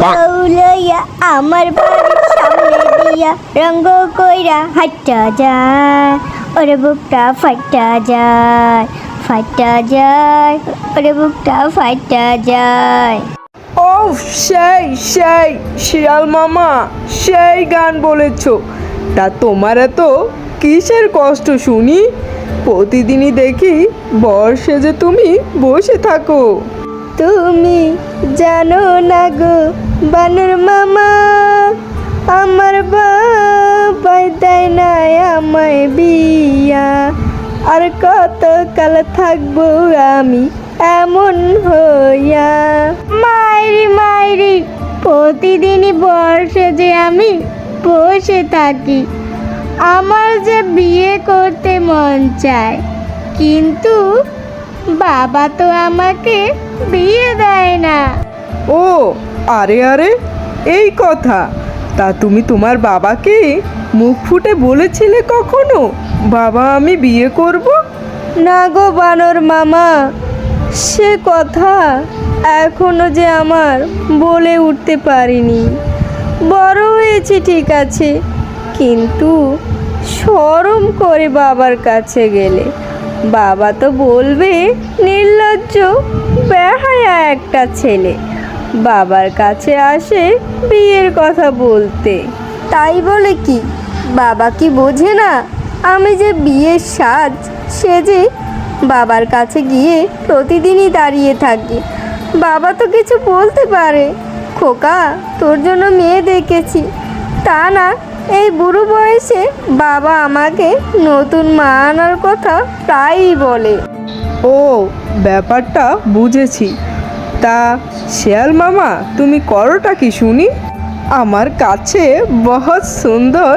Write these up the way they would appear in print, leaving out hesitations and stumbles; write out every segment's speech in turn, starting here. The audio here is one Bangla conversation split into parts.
লইয়া আমার বাড়ির সামনে দিয়া রঙ্গ কইরা হাঁটা যায়, ওরে বুকটা ফাইটা যায়, ফাইটা যায়, ওরে বুকটা ফাইটা যায়। ও সেই সেই শিয়াল মামা, সেই গান বলেছ। তা তোমার এত কিসের কষ্ট শুনি? প্রতিদিনই দেখি বর্ষে যে তুমি বসে থাকো। তুমি জানো না গো বানর মামা, আমার বাবাই দেয় না আমায় বিয়া, আর কত কাল থাকবো আমি এমন হইয়া। মাইরি মাইরি, প্রতিদিনই বর্ষে যে আমি বসে থাকি, আমার যে বিয়ে করতে মন চায়, কিন্তু বাবা তো আমাকে বিয়ে দেয় না। ও আরে আরে, এই কথা। তা তুমি তোমার বাবাকে মুখ ফুটে বলেছিলে কখনো, বাবা আমি বিয়ে করব? না গো বানর মামা, সে কথা এখনো যে আমার বলে উঠতে পারিনি। বড় হয়েছি ঠিক আছে, কিন্তু শরম করে বাবার কাছে গেলে বাবা তো বলবে নির্লজ্জ বেহায়া একটা ছেলে বাবার কাছে আসে বিয়ের কথা বলতে। তাই বলে কি বাবা কি বোঝে না আমি যে বিয়ের সাজ সেজে বাবার কাছে গিয়ে প্রতিদিনই দাঁড়িয়ে থাকি? বাবা তো কিছু বলতে পারে, খোকা তোর জন্য মেয়ে দেখেছি, তা না এই বুড়ো বয়সে বাবা আমাকে নতুন মা আনার কথা প্রায়ই বলে। ও ব্যাপারটা বুঝেছি। তা শিয়াল মামা তুমি করোটা কি শুনি? আমার কাছে বহুত সুন্দর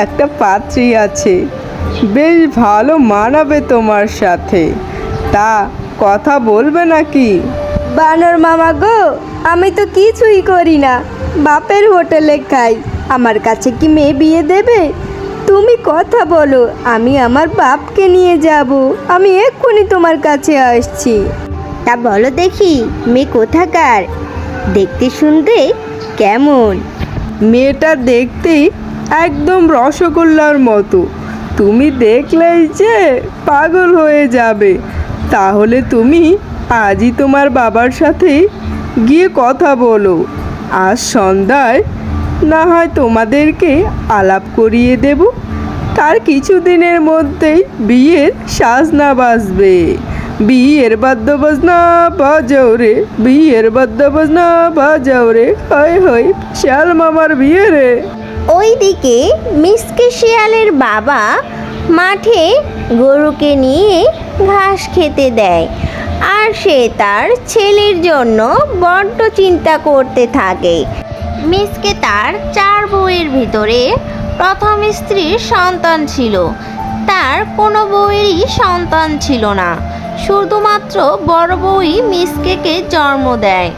একটা পাত্রী আছে, বেশ ভালো মানাবে তোমার সাথে। তা কথা বলবে নাকি? বানর মামা গো, আমি তো কিছুই করি না, বাপের হোটেলে খাই, আমার কাছে কি মেয়ে বিয়ে দেবে? তুমি কথা বলো, আমি আমার বাপকে নিয়ে যাব, আমি এক্ষুনি তোমার কাছে আসছি। তা বলো দেখি মেয়ে কোথাকার, দেখতে শুনতে কেমন? মেয়েটা দেখতেই একদম রসগোল্লার মতো, তুমি দেখলেই যে পাগল হয়ে যাবে। তাহলে তুমি আজই তোমার বাবার সাথে গিয়ে কথা বলো, আজ সন্ধ্যায় না হয় তোমাদেরকে আলাপ করিয়ে দেব, তার কিছুদিনের মধ্যেই বিয়ের সাজনা বাজবে। বিয়ের বাদ্য বাজনা বাজাও রে, বিয়ের বাদ্য বাজনা বাজাও রে, হয় হয় শিয়াল মামার বিয়ে রে। ওইদিকে মিসকে শিয়ালের বাবা মাঠে গরুকে নিয়ে ঘাস খেতে দেয়, আর সে তার ছেলের জন্য বড্ড চিন্তা করতে থাকে। মিসকে তার 4 বউয়ের ভিতরে প্রথম স্ত্রীর সন্তান ছিল, তার কোনো বউয়েরই সন্তান ছিল না, শুধুমাত্র বড় বউই মিসকেকে জন্ম দেয়।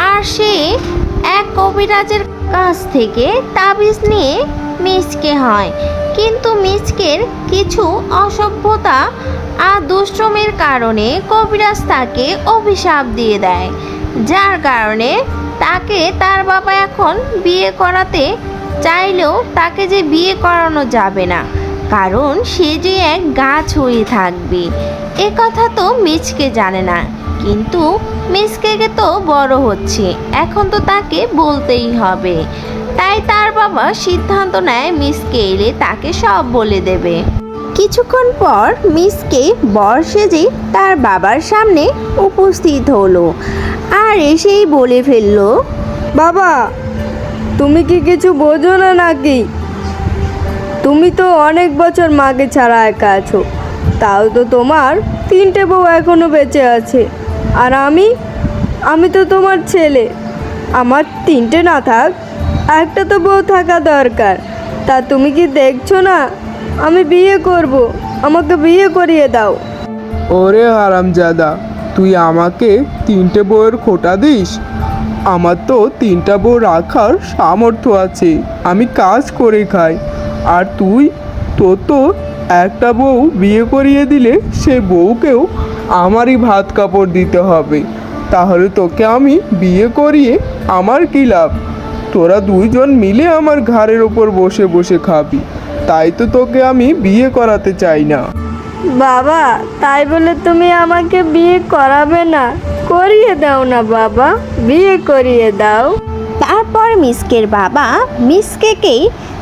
আর সে এক কবিরাজের কাছ থেকে তাবিজ নিয়ে মিসকে হয়, কিন্তু মিসকের কিছু অসভ্যতা আর দুষ্টুমির কারণে কবিরাজ তাকে অভিশাপ দিয়ে দেয়, যার কারণে তাকে তার বাবা এখন বিয়ে করাতে চাইলেও তাকে যে বিয়ে করানো যাবে না, কারণ সে যে এক গাছ হয়ে থাকবে। এ কথা তো মিচকে জানে না, কিন্তু মিচকেকে তো বড় হচ্ছে, এখন তো তাকে বলতেই হবে। তাই তার বাবা সিদ্ধান্ত নেয় মিচকে এলে তাকে সব বলে দেবে। কিছুক্ষণ পর মিচকে বর সেজে তার বাবার সামনে উপস্থিত হলো, আর এসেই বলে ফেললো, বাবা তুমি কি কিছু বোঝো না নাকি? তুমি তো অনেক বছর মাকে ছাড়া একা আছো, তাও তো তোমার 3টে বউ এখনো বেঁচে আছে, আর আমি তো তোমার ছেলে। আমার 3টে না থাক, একটা তো বউ থাকা দরকার। তা তুমি কি দেখছো না আমি বিয়ে করব, আমাকে বিয়ে করিয়ে দাও। ওরে হারামজাদা, তুই আমাকে 3টে বউয়ের খোটা দিস? আমার তো 3টা বউ রাখার সামর্থ্য আছে, আমি কাজ করে খাই। আর তোর তো একটা বউ বিয়ে করিয়ে দিলে সে বউকেও আমারই ভাত কাপড় দিতে হবে, তাহলে তোকে আমি বিয়ে করিয়ে আমার কি লাভ? তোরা দুইজন মিলে আমার ঘাড়ের ওপর বসে বসে খাবি। তাই তো তোকে আমি বিয়ে করাতে চাই না। বাবা, তাই বলে তুমি আমাকে বিয়ে করাবে না? করিয়ে দাও না বাবা, বিয়ে করিয়ে দাও। তারপর মিসকের বাবা মিসকেকে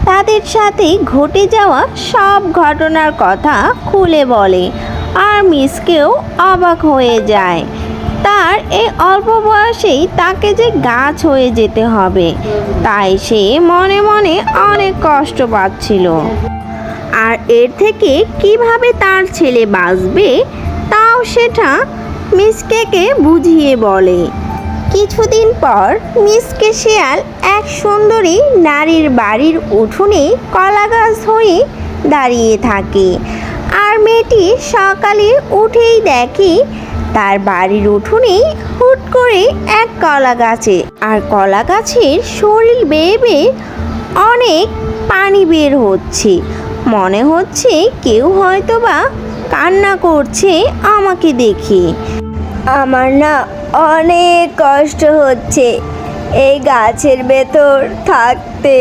তাদের সাথে ঘটে যাওয়া সব ঘটনার কথা খুলে বলে, আর মিসকেও অবাক হয়ে যায়। তার এই অল্প বয়সেই তাকে যে গাছ হয়ে যেতে হবে, তাই সে মনে মনে অনেক কষ্ট পাচ্ছিল। আর এর থেকে কিভাবে তার ছেলে বাঁচবে তাও সেটা মিসকেকে বুঝিয়ে বলে। কিছুদিন পর মিসকে শিয়াল এক সুন্দরী নারীর বাড়ির উঠোনে কলা গাছ হয়ে দাঁড়িয়ে থাকে। আর মেয়েটি সকালে উঠেই দেখে তার বাড়ির উঠোনে হুট করে এক কলা গাছে, আর কলা গাছের শরীর বেয়ে বেয়ে অনেক পানি বের হচ্ছে। মনে হচ্ছে কেউ হয়তোবা কান্না করছে আমাকে দেখে। আমার না অনেক কষ্ট হচ্ছে এই গাছের ভেতর থাকতে।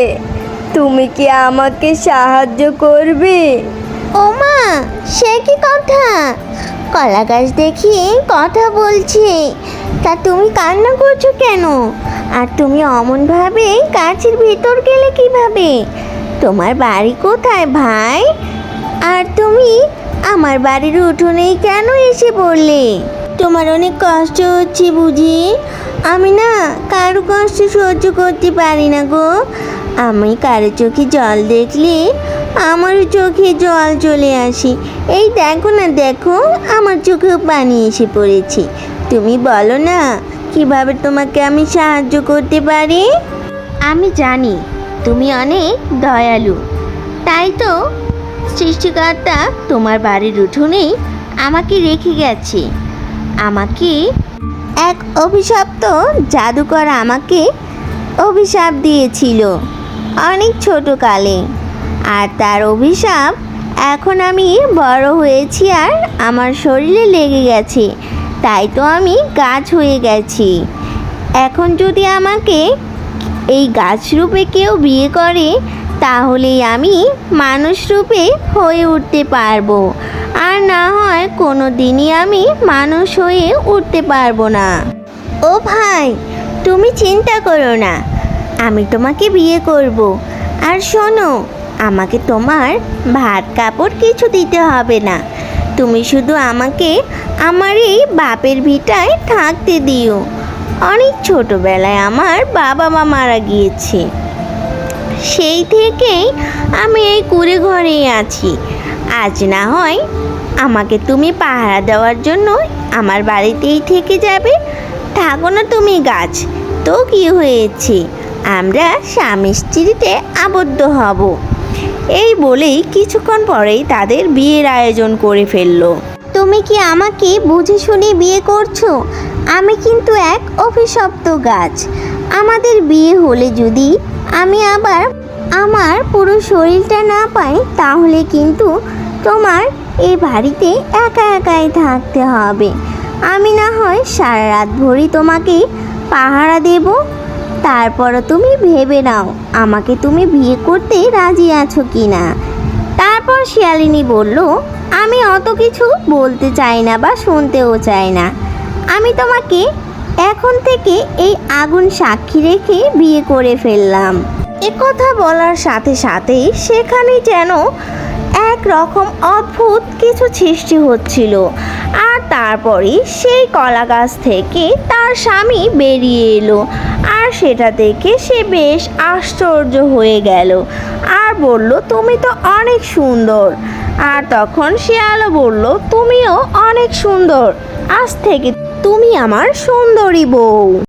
তুমি কি আমাকে সাহায্য করবে? ও মা, সে কি কথা! কলা গাছ দেখিয়ে কথা বলছে, তা তুমি কান্না করছো কেন? আর তুমি অমনভাবে গাছের ভিতর গেলে কিভাবে? তোমার বাড়ি কোথায় ভাই? আর তুমি আমার বাড়ির উঠোনেই কেন এসে পড়লে? তোমার অনেক কষ্ট হচ্ছে বুঝি? আমি না কারো কষ্ট সহ্য করতে পারি না গো। আমি কারো চোখে জল দেখলে আমারও চোখে জল চলে আসে। এই দেখো না, দেখো আমার চোখেও পানি এসে পড়েছে। তুমি বলো না কিভাবে তোমাকে আমি সাহায্য করতে পারি? আমি জানি তুমি অনেক দয়ালু, তাই তো সৃষ্টিকর্তা তোমার বাড়ির উঠোনেই আমাকে রেখে গেছে। আমাকে এক অভিশপ্ত জাদুকর আমাকে অভিশাপ দিয়েছিল অনেক ছোটকালে, আর তার অভিশাপ এখন আমি বড় হয়েছি আর আমার শরীরে লেগে গেছে, তাই তো আমি গাছ হয়ে গেছি। এখন যদি আমাকে এই গাছ রূপে কেউ বিয়ে করে তাহলেই আমি মানুষ রূপে হয়ে উঠতে পারবো, আর না হয় কোনো দিনই আমি মানুষ হয়ে উঠতে পারবো না। ও ভাই, তুমি চিন্তা করো না, আমি তোমাকে বিয়ে করব। আর শোনো, আমাকে তোমার ভাত কাপড় কিছু দিতে হবে না। তুমি শুধু আমাকে আমার এই বাপের ভিটায় থাকতে দিও। অনেক ছোটবেলায় আমার বাবা মা মারা গিয়েছে, সেই থেকেই আমি এই কুঁড়ে ঘরেই আছি। আজ না হয় আমাকে তুমি পাহারা দেওয়ার জন্য আমার বাড়িতেই থেকে যাবে। থাকো না তুমি গাছ, তো কি হয়েছে, আমরা স্বামী স্ত্রীতে আবদ্ধ হব। এই বলেই কিছুক্ষণ পরেই তাদের বিয়ের আয়োজন করে ফেললো। তুমি কি আমাকে বুঝে শুনে বিয়ে করছো? আমি কিন্তু এক অভিশপ্ত গাছ। আমাদের বিয়ে হলে যদি আমি আবার আমার পুরো শরীরটা না পাই তাহলে কিন্তু তোমার এই বাড়িতে একা একাই থাকতে হবে। আমি না হয় সারা রাত ভরি তোমাকে পাহারা দেব, তারপরও তুমি ভেবে নাও আমাকে তুমি বিয়ে করতে রাজি আছো কি না। তারপর শিয়ালিনী বলল, আমি অত কিছু বলতে চাই না বা শুনতেও চাই না। আমি তোমাকে এখন থেকে এই আগুন সাক্ষী রেখে বিয়ে করে ফেললাম। কথা বলার সাথে সাথেই সেখানে যেন এক রকম অদ্ভুত কিছু সৃষ্টি হচ্ছিল। আর তারপরে সেই কলা গাছ থেকে তার স্বামী বেরিয়ে এলো, আর সেটা দেখে সে বেশ আশ্চর্য হয়ে গেল আর বলল, তুমি তো অনেক সুন্দর। আর তখন শিয়ালও বলল, তুমিও অনেক সুন্দর, আজ থেকে তুমি আমার সুন্দরী বউ।